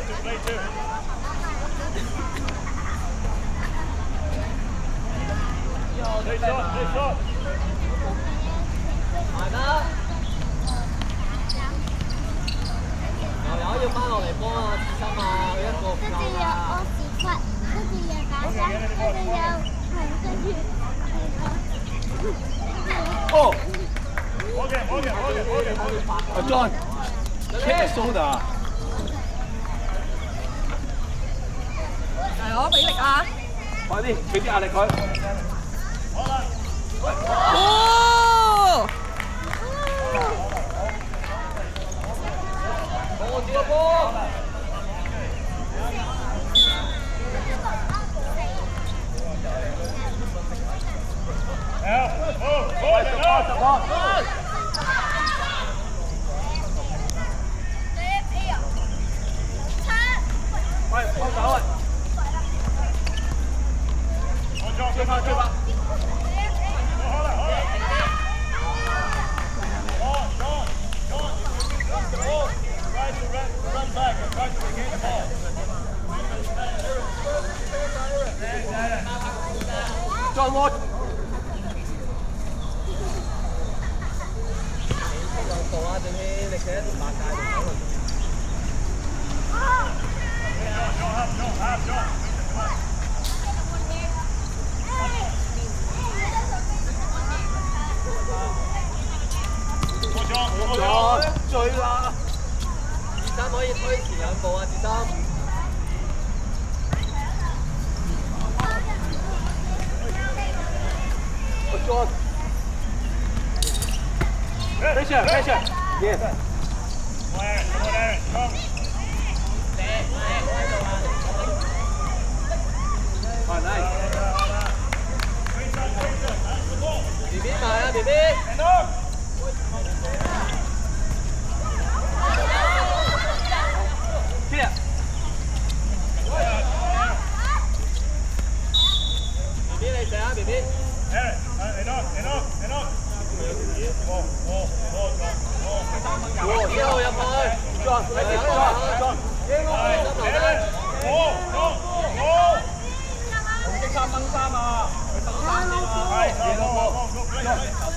友要翻落嚟幫啊志心啊，佢一個唔夠啊。跟住又打針，跟住又跟住。哦。John， 車蘇打。係我俾力啊！快啲，俾啲壓力佢。哦！我接個波。喂，幫手啊！追翻追翻！John Ward。做啊，正氣，你企喺度打界度走。追啦！志心可以推前兩步啊，志心。John。Pressure, pressure. Yes. Oh, nice. BB 埋啊 ，BB。Clear. BB 你射啊 ，BB。之後入去。John，快啲 ，John。紅色衫掹衫啊！佢掹衫添啊！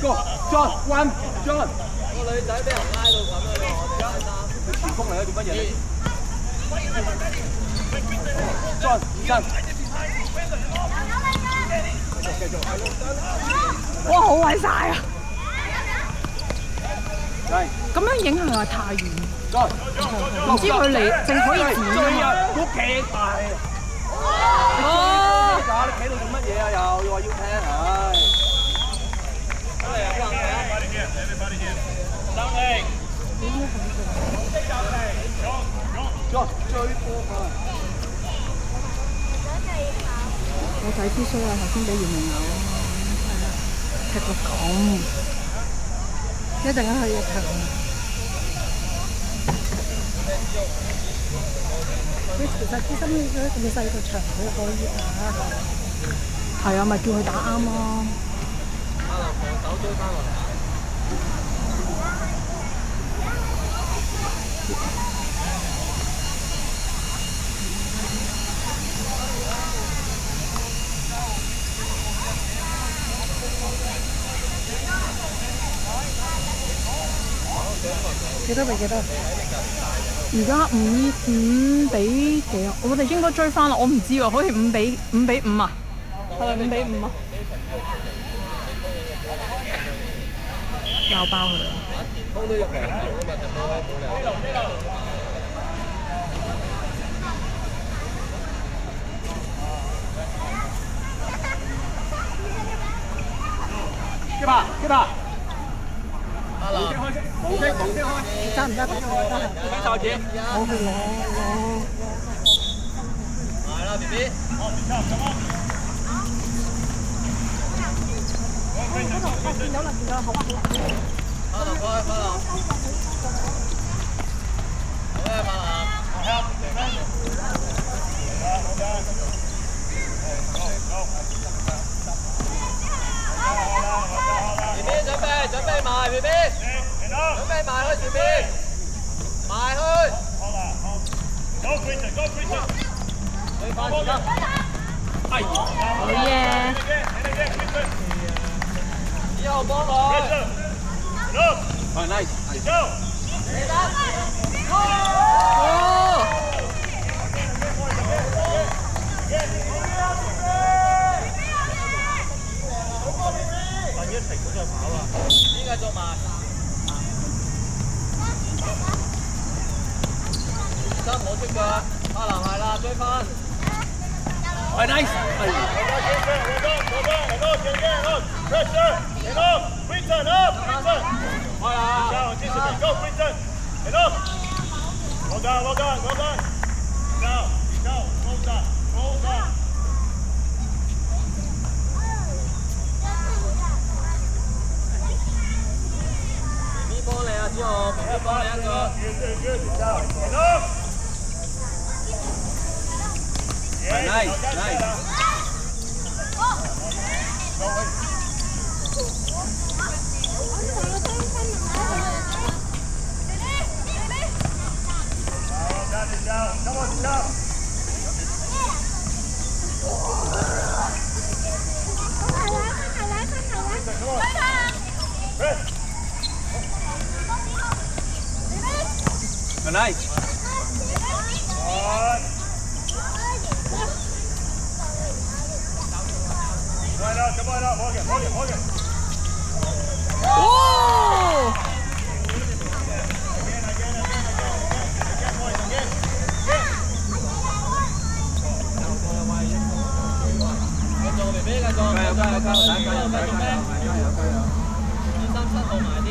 Go John one John。個女仔俾人拉到咁樣喎，我哋拉衫。佢前鋒嚟啊，做乜嘢？John 2-3。繼續。哇！好位晒啊！嚟。咁樣影係咪太遠？唔知佢嚟正可以剪啊！好企大。哦！你企到做乜嘢啊？又話要踢，唉！John 追波啊！我仔知衰啊！頭先俾袁明友踢到咁，一陣間去踢。其實知心咁細個場佢可以打。係啊，咪叫佢打啱咯。阿林防守追翻落嚟。幾多比幾多？而家5比幾啊？我哋應該追翻啦，我唔知喎，好似5比5啊？係咪5比5啊？鬧爆佢啦！幫都入嚟，咁咪冇理由。接吧，接吧。阿林，冇聲開。得唔得？睇手指。我去攞。係啦 ，BB。見到啦，好啊。阿林，開，阿林。好嘅，阿林。BB 準備埋 BB， 準備埋去前面，埋去。翻時間。哎，好嘢！之後幫佢。哎 nice， 哦！依家做埋。真唔好出腳，阿南係啦，追翻。哎 nice， 邊幫你啊，之後邊幫你一個。哎 nice nice， 哎 nice， 哦！繼續 BB 繼續。加油加油加油，加油加油加油加油加油加油！ 237號埋啲。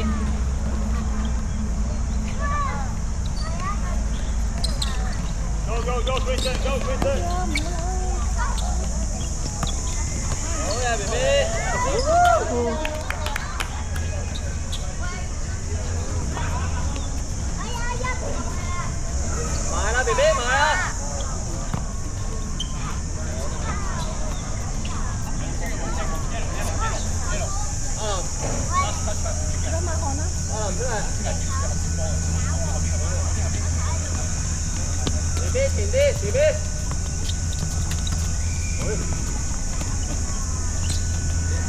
好嘢 BB。埋啦 BB 埋啦。出嚟。BB 前啲 BB。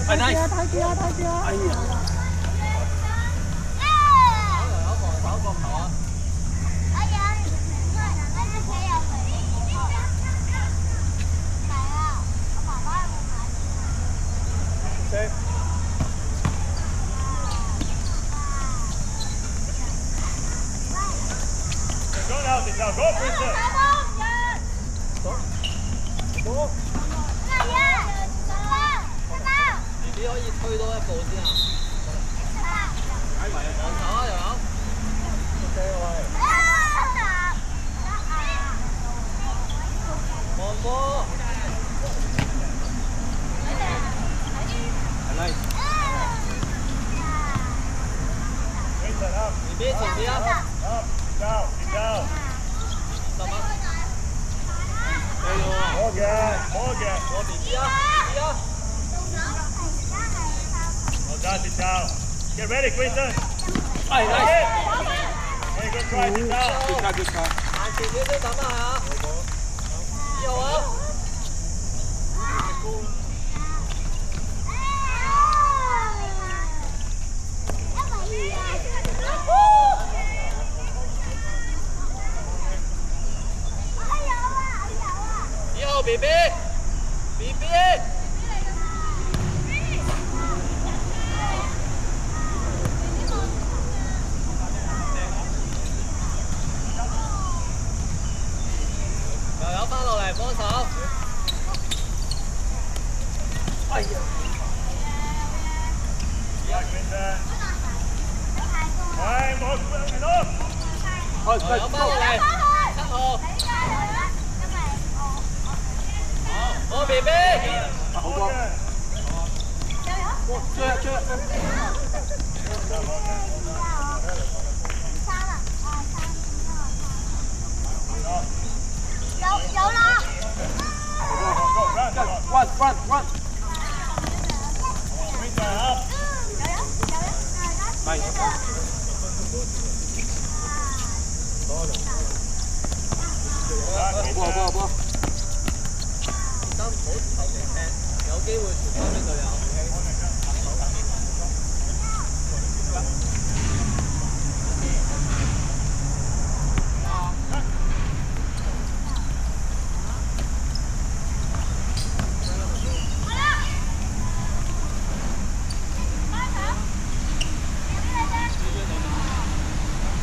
哎 nice， 睇住啊！哎呀，有防守個頭啊！BB 可以推多一步先啊！防守啊，又有。望波。哎 nice， BB 前啲啊！10蚊。我 BB 啊 BB 啊！ Get ready, Quinton. 哎 nice， Very good try, Tizal. good try good try， 行前少少等下啊！之後啊！之後 BB BB。又有翻落嚟幫手。哎呀， Yeah, Quinton. Time, enough. 好，又有翻落嚟，7號。好 BB。好光，追啊追啊！有啦！ run run run， Quinton, up. nice， Back, 波 Quinton. 波波，機會傳翻俾隊友。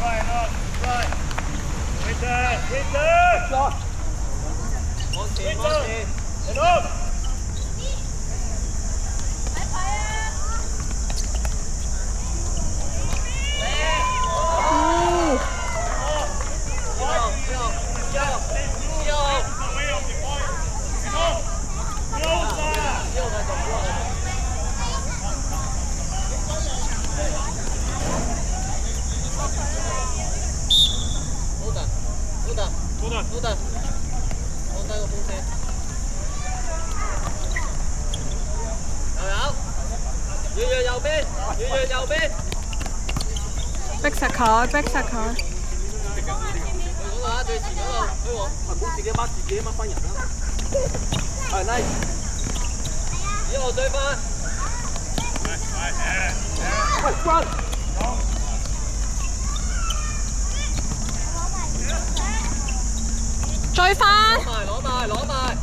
Right on, right. Winter, Winter. 往前，往前。 Head up. 好得，放低個風車。又有，右邊，右邊。逼實佢，逼實佢。去嗰個啊，最前嗰個，去我。唔好自己掹翻人啦。係 nice。以後追翻。喂，關。 追翻！攞埋！